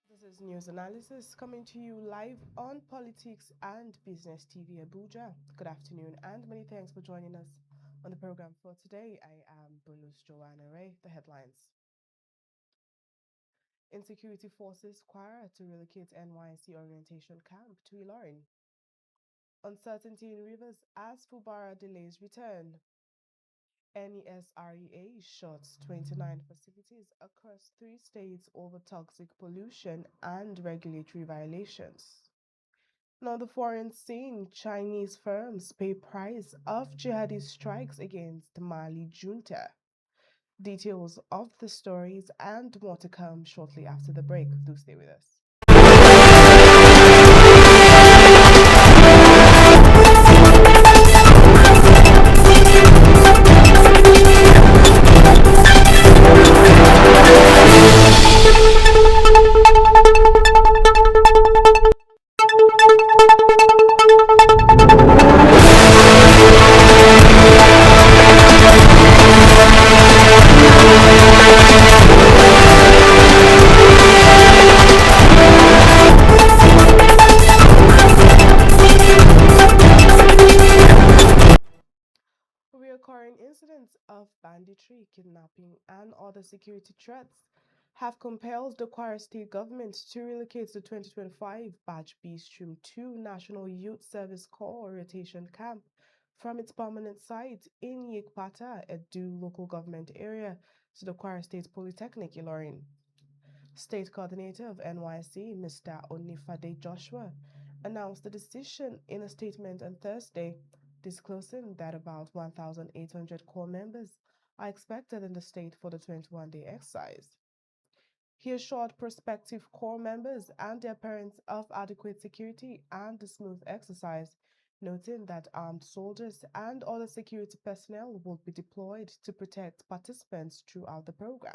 This is news analysis coming to you live on Politics and Business TV Abuja. Good afternoon and many thanks for joining us on the program for today. I am Bunus Joanna Ray. The headlines. Insecurity forces Kwara to relocate NYC orientation camp to Ilorin. Uncertainty in Rivers as Fubara delays return. NESREA shuts 29 facilities across 3 states over toxic pollution and regulatory violations. Now, the foreign scene, Chinese firms pay price of jihadi strikes against Mali junta. Details of the stories and more to come shortly after the break. Do stay with us. Recurring incidents of banditry, kidnapping, and other security threats have compelled the Kwara State government to relocate the 2025 Batch B Stream 2 National Youth Service Corps rotation camp from its permanent site in Yekpata, Edu local government area, to the Kwara State Polytechnic, Ilorin. State Coordinator of NYC, Mr. Onifade Joshua, announced the decision in a statement on Thursday, disclosing that about 1,800 corps members are expected in the state for the 21-day exercise. He assured prospective corps members and their parents of adequate security and the smooth exercise, noting that armed soldiers and other security personnel will be deployed to protect participants throughout the program.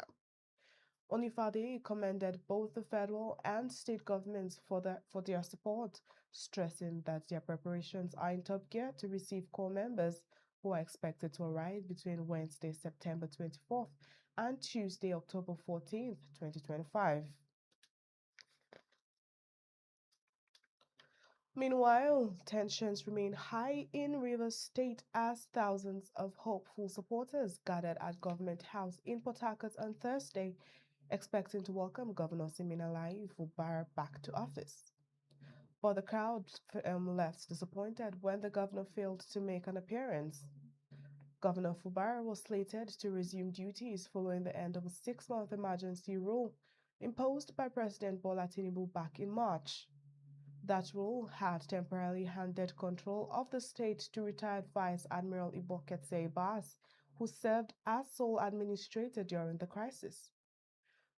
Onifade commended both the federal and state governments for their support, stressing that their preparations are in top gear to receive corps members who are expected to arrive between Wednesday, September 24th and Tuesday, October 14th, 2025. Meanwhile, tensions remain high in Rivers State as thousands of hopeful supporters gathered at Government House in Port Harcourt on Thursday, expecting to welcome Governor Siminalayi Fubara back to office. But the crowd left disappointed when the governor failed to make an appearance. Governor Fubara was slated to resume duties following the end of a 6-month emergency rule imposed by President Bola Tinubu back in March. That rule had temporarily handed control of the state to retired Vice Admiral Iboketse Bas, who served as sole administrator during the crisis.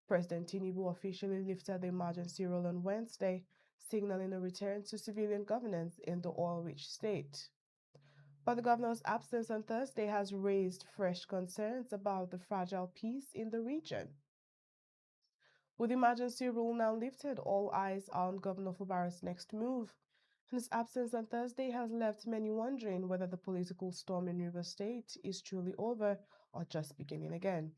President Tinubu officially lifted the emergency rule on Wednesday, signaling a return to civilian governance in the oil-rich state. But the governor's absence on Thursday has raised fresh concerns about the fragile peace in the region. With the emergency rule now lifted, all eyes are on Governor Fubara's next move. And his absence on Thursday has left many wondering whether the political storm in Rivers State is truly over or just beginning again.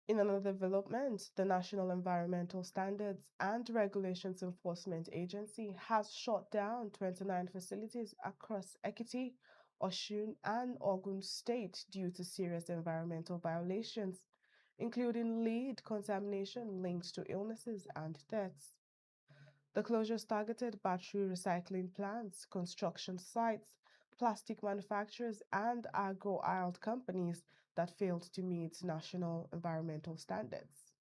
In another development, the National Environmental Standards and Regulations Enforcement Agency has shut down 29 facilities across Ekiti, Osun, and Ogun State due to serious environmental violations, including lead contamination linked to illnesses and deaths. The closures targeted battery recycling plants, construction sites, plastic manufacturers, and agro-oiled companies that failed to meet national environmental standards.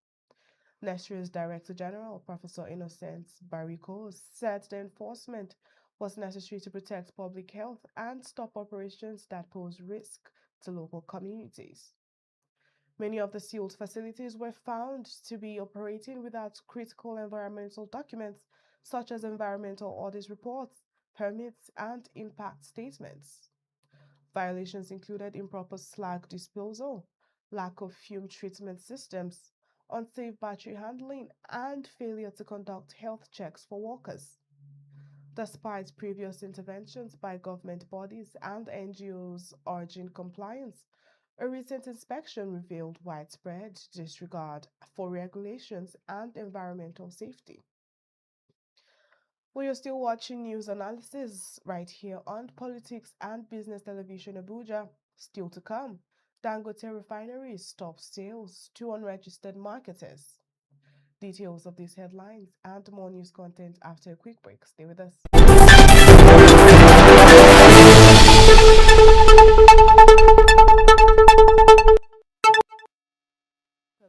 NESRI's Director General, Professor Innocent Barrico, said the enforcement was necessary to protect public health and stop operations that pose risk to local communities. Many of the sealed facilities were found to be operating without critical environmental documents such as environmental audit reports, permits, and impact statements. Violations included improper slag disposal, lack of fume treatment systems, unsafe battery handling, and failure to conduct health checks for workers. Despite previous interventions by government bodies and NGOs urging compliance, a recent inspection revealed widespread disregard for regulations and environmental safety. We are still watching news analysis right here on Politics and Business Television Abuja. Still to come, Dangote Refinery stops sales to unregistered marketers. Details of these headlines and more news content after a quick break. Stay with us. Welcome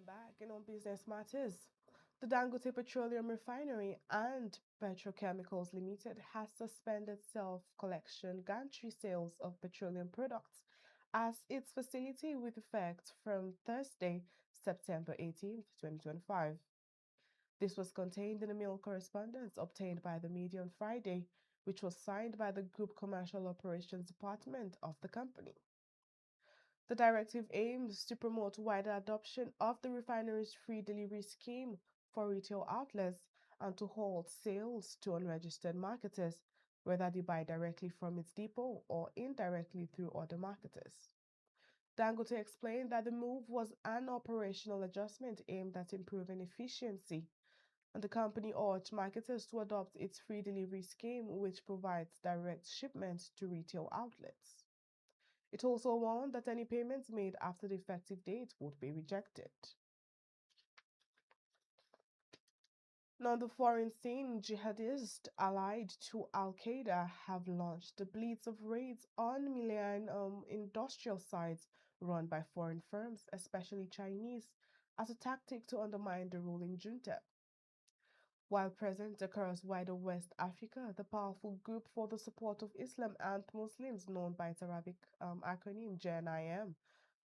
back and on Business Matters. The Dangote Petroleum Refinery and Petrochemicals Limited has suspended self-collection gantry sales of petroleum products as its facility with effect from Thursday, September 18th, 2025. This was contained in a mail correspondence obtained by the media on Friday, which was signed by the Group Commercial Operations Department of the company. The directive aims to promote wider adoption of the refinery's free delivery scheme for retail outlets and to halt sales to unregistered marketers, whether they buy directly from its depot or indirectly through other marketers. Dangote explained that the move was an operational adjustment aimed at improving efficiency, and the company urged marketers to adopt its free delivery scheme, which provides direct shipments to retail outlets. It also warned that any payments made after the effective date would be rejected. Now, the foreign scene jihadists allied to Al Qaeda have launched a blitz of raids on Malayan industrial sites run by foreign firms, especially Chinese, as a tactic to undermine the ruling junta. While present across wider West Africa, the powerful group for the support of Islam and Muslims, known by its Arabic acronym JNIM,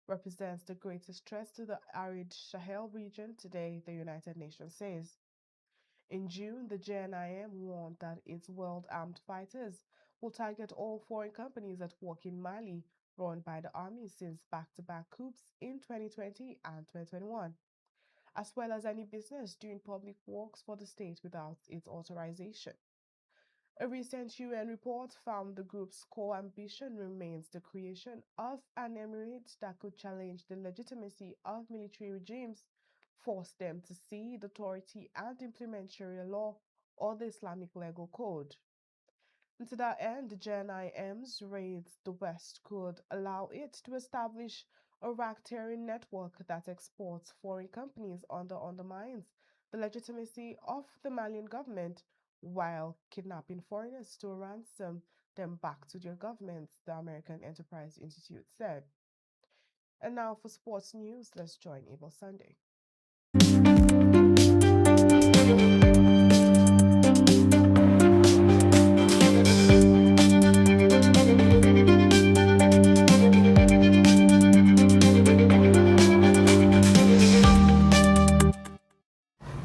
represents the greatest threat to the arid Sahel region today, the United Nations says. In June, the JNIM warned that its world armed fighters will target all foreign companies that work in Mali, run by the army since back-to-back coups in 2020 and 2021, as well as any business doing public works for the state without its authorization. A recent UN report found the group's core ambition remains the creation of an emirate that could challenge the legitimacy of military regimes, force them to cede authority, and implement Sharia law or the Islamic legal code. And to that end, the JNIM's raids the West could allow it to establish a racketeering network that exports foreign companies undermines the legitimacy of the Malian government while kidnapping foreigners to ransom them back to their governments, the American Enterprise Institute said. And now for sports news, let's join Abel Sunday.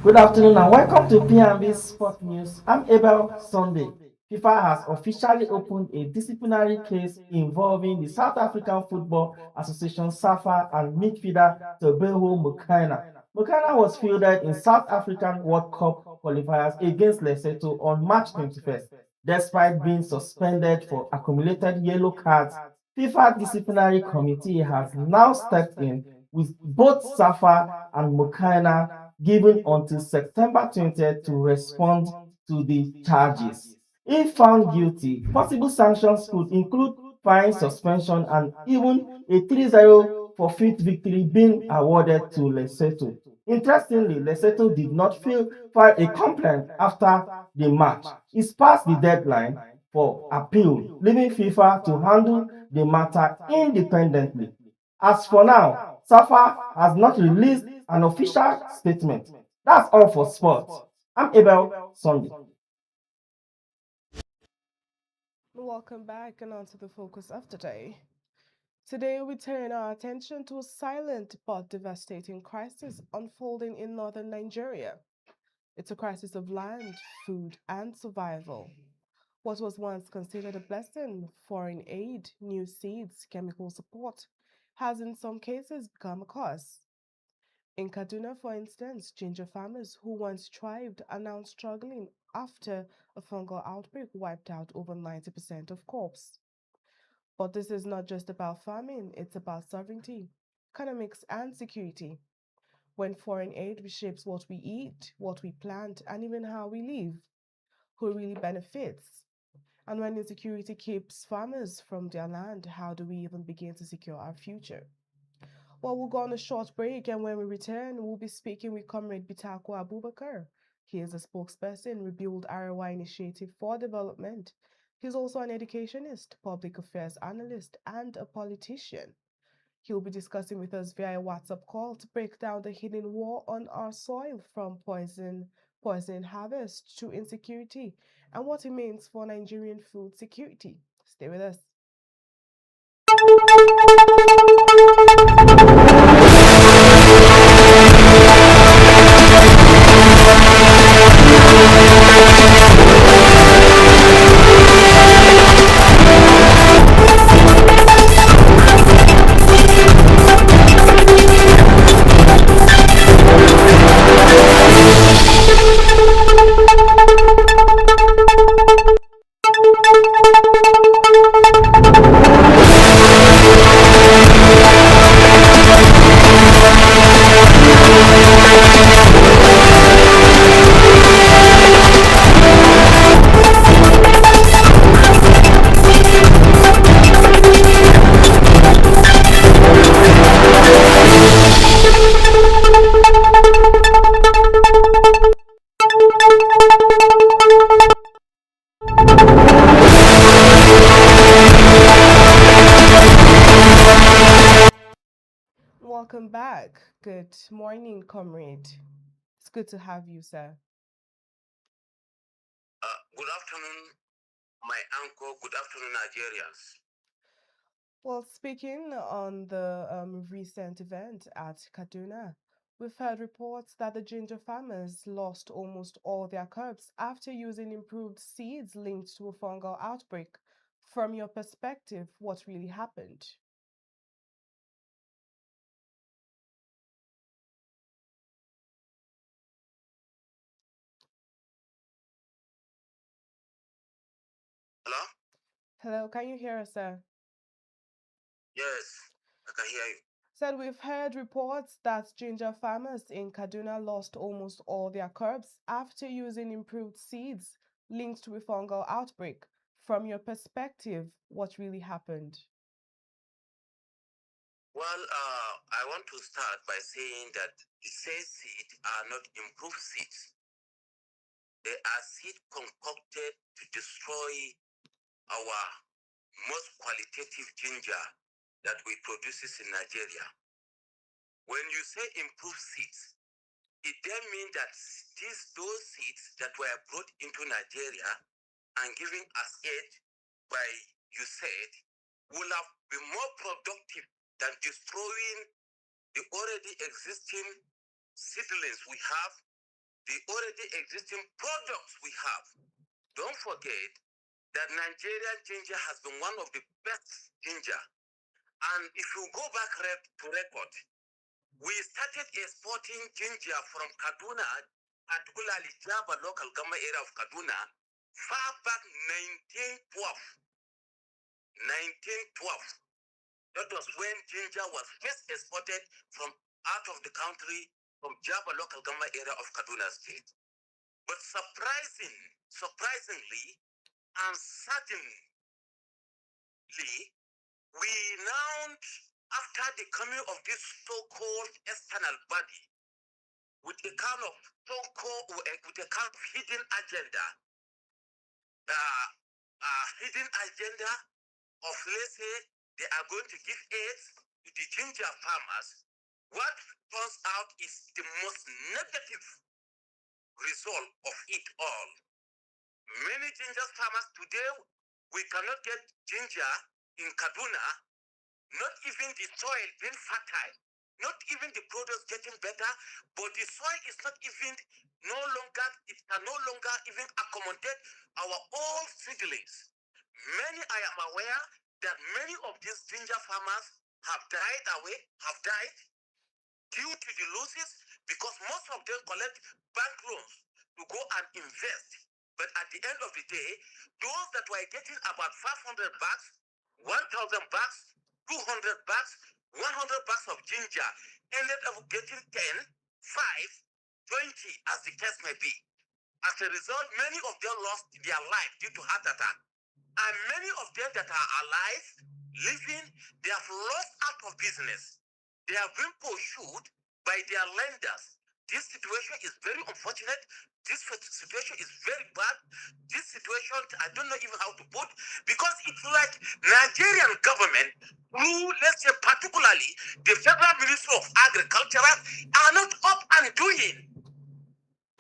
Good afternoon and welcome to PNB Sport News. I'm Abel Sunday. FIFA has officially opened a disciplinary case involving the South African Football Association SAFA and midfielder Teboho Mokoena. Mokoena was fielded in South African World Cup qualifiers against Lesotho on March 21st, despite being suspended for accumulated yellow cards. FIFA disciplinary committee has now stepped in with both Safa and Mukaina given until September 20th to respond to the charges. If found guilty, possible sanctions could include fine, suspension, and even a 3-0 forfeit victory being awarded to Lesotho. Interestingly, Lesotho did not file a complaint after the match. It's past the deadline for appeal, leaving FIFA to handle the matter independently. As for now, Safa has not released an official statement. That's all for sports. I'm Abel Sunday. Welcome back and on to the focus of today. Today, we turn our attention to a silent but devastating crisis unfolding in northern Nigeria. It's a crisis of land, food, and survival. What was once considered a blessing, foreign aid, new seeds, chemical support, has in some cases become a curse. In Kaduna, for instance, ginger farmers who once thrived are now struggling after a fungal outbreak wiped out over 90% of crops. But this is not just about farming, it's about sovereignty, economics, and security. When foreign aid reshapes what we eat, what we plant, and even how we live, who really benefits? And when insecurity keeps farmers from their land, how do we even begin to secure our future? Well, we'll go on a short break, and when we return, we'll be speaking with Comrade Bitako Abubakar. He is a spokesperson, Rebuild ROI Initiative for Development. He's also an educationist, public affairs analyst, and a politician. He'll be discussing with us via WhatsApp call to break down the hidden war on our soil from poison harvest to insecurity and what it means for Nigerian food security. Stay with us. Welcome back. Good morning, comrade. It's good to have you, sir. Good afternoon, my uncle. Good afternoon, Nigerians. Well, speaking on the recent event at Kaduna, we've heard reports that the ginger farmers lost almost all their crops after using improved seeds linked to a fungal outbreak. From your perspective, what really happened? Hello? Hello, can you hear us, sir? Yes, I can hear you. Said we've heard reports that ginger farmers in Kaduna lost almost all their crops after using improved seeds linked to a fungal outbreak. From your perspective, what really happened? Well, I want to start by saying that the said seeds are not improved seeds. They are seeds concocted to destroy our most qualitative ginger that we produce in Nigeria. When you say improved seeds, it then means that those seeds that were brought into Nigeria and given as aid by you said will have been more productive than destroying the already existing seedlings we have, the already existing products we have. Don't forget that Nigerian ginger has been one of the best ginger. And if you go back to record, we started exporting ginger from Kaduna, particularly Java local government area of Kaduna, far back 1912. That was when ginger was first exported from out of the country, from Java local government area of Kaduna State. But surprisingly, and suddenly, we now, after the coming of this so-called external body, with a kind of hidden agenda, hidden agenda of, let's say, they are going to give aid to the ginger farmers. What turns out is the most negative result of it all. Many ginger farmers today, we cannot get ginger in Kaduna, not even the soil being fertile, not even the produce getting better, but the soil is not even it can no longer even accommodate our old seedlings. I am aware that many of these ginger farmers have died due to the losses, because most of them collect bank loans to go and invest. But at the end of the day, those that were getting about 500 bucks, 1,000 bucks, 200 bucks, 100 bucks of ginger ended up getting 10, 5, 20, as the case may be. As a result, many of them lost their life due to heart attack. And many of them that are alive, living, they have lost out of business. They have been pursued by their lenders. This situation is very unfortunate. This situation is very bad. This situation, I don't know even how to put, because it's like Nigerian government, through, let's say, particularly the Federal Ministry of Agriculture, are not up and doing.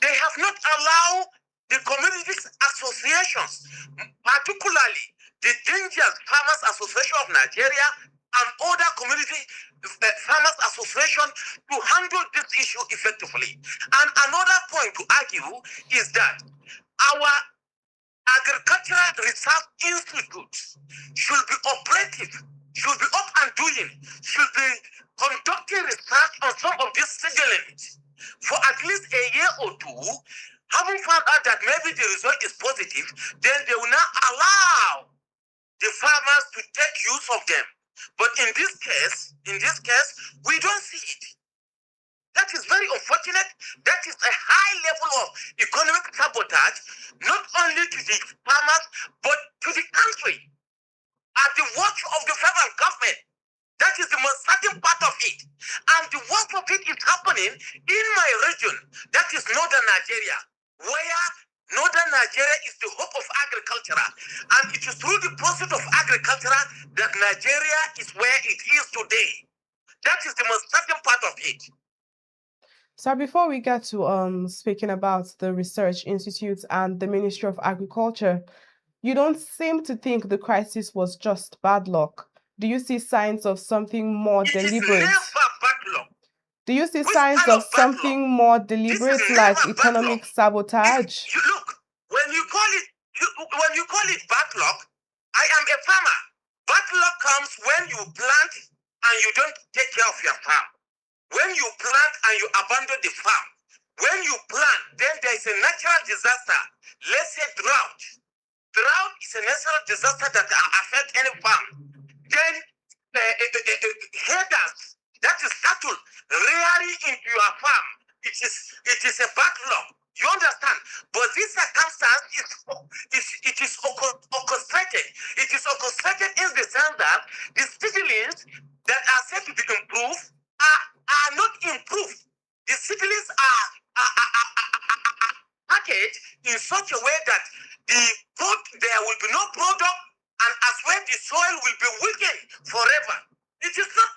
They have not allowed the community associations, particularly the Ginger Farmers Association of Nigeria and other community farmers association, to handle this issue effectively. And another point to argue is that our agricultural research institutes should be operative, should be up and doing, should be conducting research on some of these seedlings for at least a year or two. Having found out that maybe the result is positive, then they will not allow the farmers to take use of them. But in this case, we don't see it. That is very unfortunate. That is a high level of economic sabotage, not only to the farmers, but to the country, at the watch of the federal government. That is the most certain part of it. And the worst of it is happening in my region, that is northern Nigeria, where northern Nigeria is the hope of agriculture. And it is through the process of agriculture that Nigeria is where it is today. That is the most certain part of it. So before we get to speaking about the research institutes and the Ministry of Agriculture, you don't seem to think the crisis was just bad luck. Do you see signs of something more deliberate? It is never bad luck. Do you see signs of something more deliberate, like economic sabotage? You look, when you call it bad luck, I am a farmer. Bad luck comes when you plant and you don't take care of your farm. When you plant and you abandon the farm. When you plant, then there is a natural disaster. Let's say drought. Drought is a natural disaster that can affect any farm. Then headers, that is cattle, rearing into your farm. It is a bad luck. You understand? But this circumstance is orchestrated. It is orchestrated in the sense that the seedlings that are said to be improved are not improved. The seedlings are packaged in such a way that there will be no product, and as well the soil will be weakened forever. It is not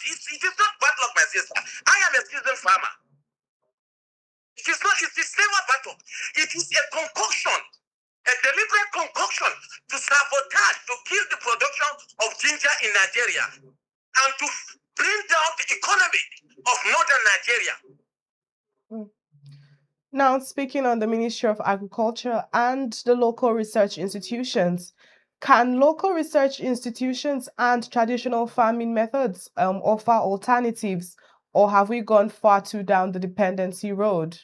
bad luck, my sister. I am a seasoned farmer. It is never bad luck. It is a concoction, a deliberate concoction to sabotage, to kill the production of ginger in Nigeria, and to bring down the economy of northern Nigeria. Now, speaking on the Ministry of Agriculture and the local research institutions, can local research institutions and traditional farming methods offer alternatives, or have we gone far too down the dependency road?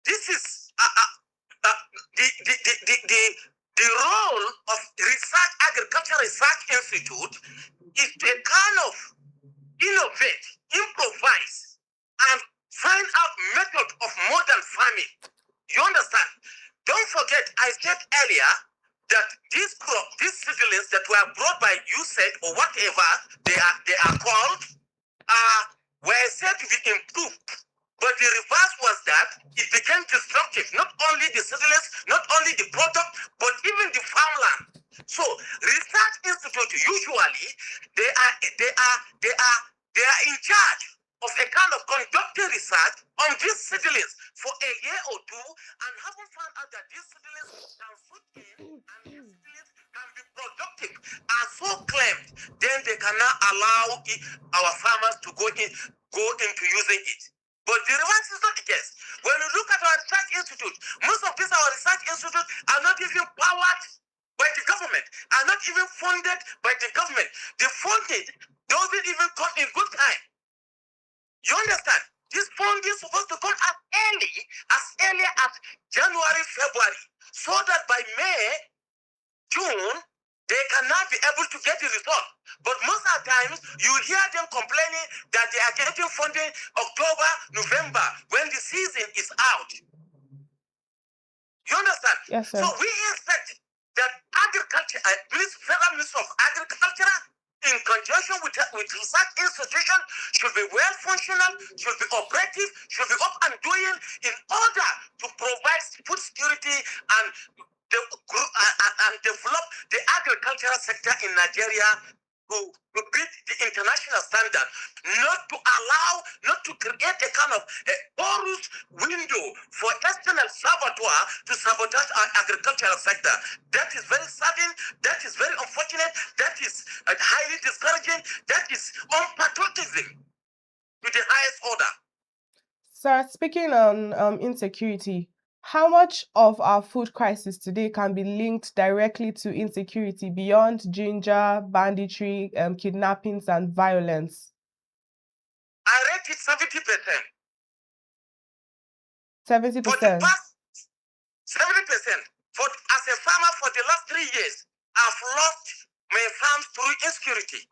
This is the role of Agricultural Research Institute is incidents that were brought by USAID or whatever they are called were said to be improved. But the reverse was that it became destructive, not only the settlements, not only the product, but even the farmland. So research institutes usually they are in charge of a kind of conducting research on these seedlings for a year or two, and having found out that these seedlings can foot in and these seedlings can be productive are so claimed, then they cannot allow our farmers to go into using it. But the reverse is not the case. When you look at our research institute, most of these our research institutes are not even powered by the government, are not even funded by the government. The funding doesn't even come in good time. You understand? This funding is supposed to come as early as January, February, so that by May, June, they cannot be able to get the result. But most of the times, you hear them complaining that they are getting funding October, November, when the season is out. You understand? Yes, sir. So we expect that agriculture, Federal Ministry of Agriculture, in conjunction with research institutions, should be well functional, should be operative, should be up and doing in order to provide food security and develop the agricultural sector in Nigeria to beat the international standard, not to create a kind of a porous window for external saboteur to sabotage our agricultural sector. That is very sudden, that is very unfortunate, that is highly discouraging, that is unpatriotism to the highest order. Sir, speaking on insecurity, how much of our food crisis today can be linked directly to insecurity beyond ginger, banditry, kidnappings, and violence? I rate it 70%. 70%. For the past 70%. As a farmer for the last 3 years, I've lost my farms through insecurity.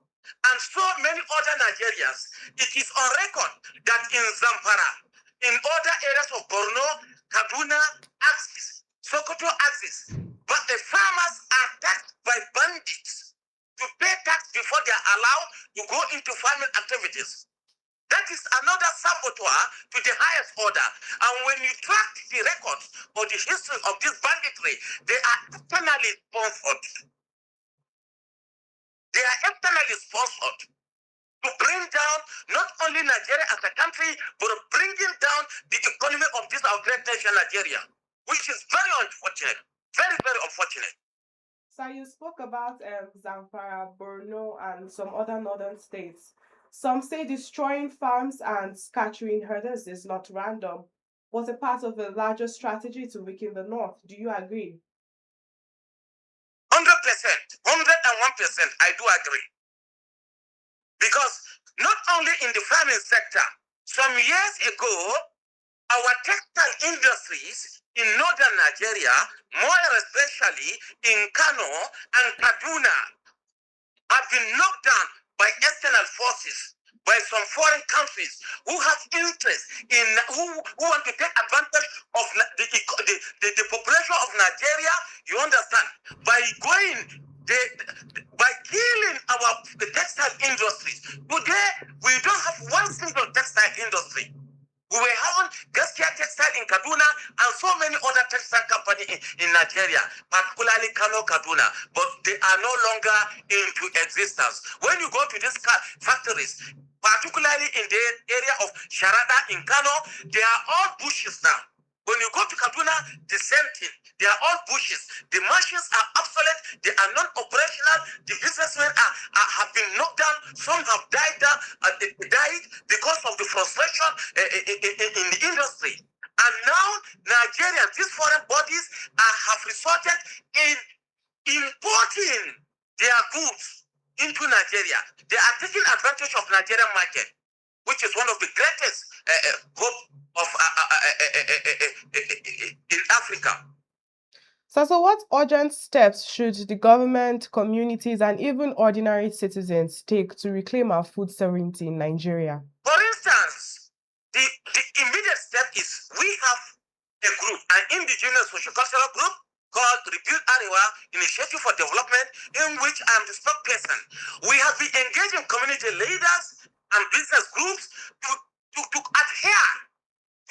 And so many other Nigerians, it is on record that in Zamfara, in other areas of Borno, Kaduna, axis, Sokoto axis, but the farmers are taxed by bandits to pay tax before they are allowed to go into farming activities. That is another saboteur to the highest order. And when you track the records or the history of this banditry, they are externally sponsored. They are externally sponsored to bring down not only Nigeria as a country, but bringing down the economy of this our great nation, Nigeria, which is very unfortunate. Very, very unfortunate. So you spoke about Zamfara, Borno, and some other northern states. Some say destroying farms and scattering herders is not random, but a part of a larger strategy to weaken the north. Do you agree? 100%, 101%, I do agree. Because not only in the farming sector, some years ago, our textile industries in northern Nigeria, more especially in Kano and Kaduna, have been knocked down by external forces, by some foreign countries who have interest in, who want to take advantage of the population of Nigeria, you understand, by killing our textile industries. Today, we don't have one single textile industry. We were having Gaskia Textile in Kaduna and so many other textile companies in Nigeria, particularly Kano, Kaduna, but they are no longer into existence. When you go to these factories, particularly in the area of Sharada in Kano, they are all bushes now. When you go to Kaduna, the same thing. They are all bushes. The machines are obsolete. They are non-operational. The businessmen have been knocked down. Some have died because of the frustration in the industry. And now, Nigerians, these foreign bodies have resorted in importing their goods into Nigeria. They are taking advantage of Nigerian market, which is one of the greatest hope of in Africa. So what urgent steps should the government, communities, and even ordinary citizens take to reclaim our food sovereignty in Nigeria? For instance, the immediate step is we have a group, an indigenous social-cultural group, called Rebuild Arewa Initiative for Development, in which I am the spokesperson. We have been engaging community leaders and business groups to adhere,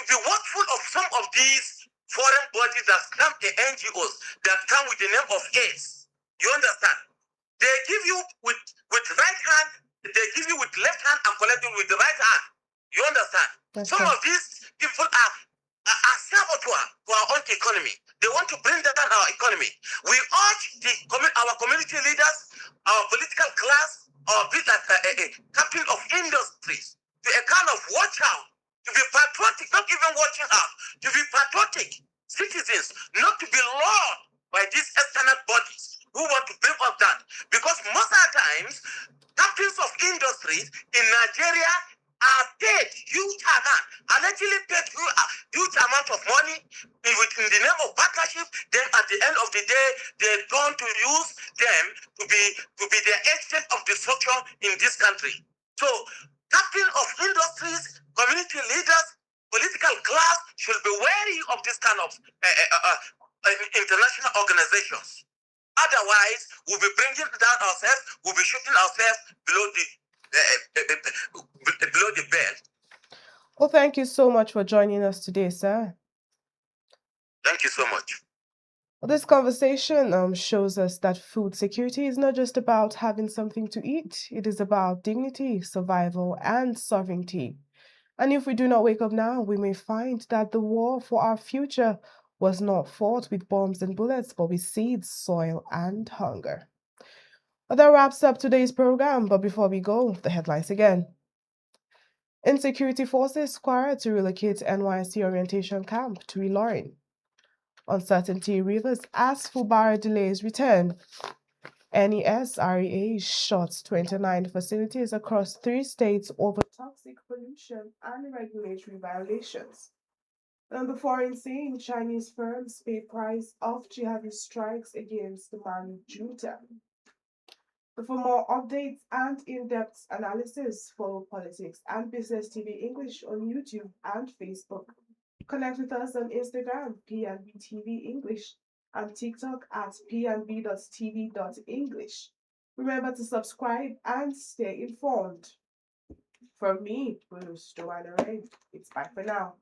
to be watchful of some of these foreign bodies that come, the NGOs that come with the name of AIDS. You understand? They give you with right hand, they give you with left hand and collect you with the right hand. You understand? Some of these people are saboteur to our own economy. They want to bring down our economy. We urge our community leaders, our political class, our captain of industries to a kind of watch out, to be patriotic, not even watching out, to be patriotic citizens, not to be lured by these external bodies who want to bring up that. Because most of the times, captains of industries in Nigeria are paid huge amount, allegedly paid huge amount of money in the name of partnership. Then at the end of the day, they want to use them to be the agent of destruction in this country. So, captain of industries, community leaders, political class should be wary of this kind of international organizations. Otherwise, we'll be bringing down ourselves, we'll be shooting ourselves below the belt. Well, thank you so much for joining us today, sir. Thank you so much. Well, this conversation shows us that food security is not just about having something to eat, it is about dignity, survival, and sovereignty. And if we do not wake up now, we may find that the war for our future was not fought with bombs and bullets, but with seeds, soil, and hunger. Well, that wraps up today's program, but before we go, the headlines again. Insecurity forces square to relocate NYC orientation camp to Ilorin. Uncertainty rivers as Fubara delays return. NESREA shuts 29 facilities across 3 states over toxic pollution and regulatory violations. On the foreign scene, Chinese firms pay price of jihadist strikes against the Mali junta. For more updates and in-depth analysis, follow Politics and Business TV English on YouTube and Facebook. Connect with us on Instagram, P&B TV English, and TikTok at pnb.tv.english. Remember to subscribe and stay informed. From me, Bruce Joanna Ray, it's bye for now.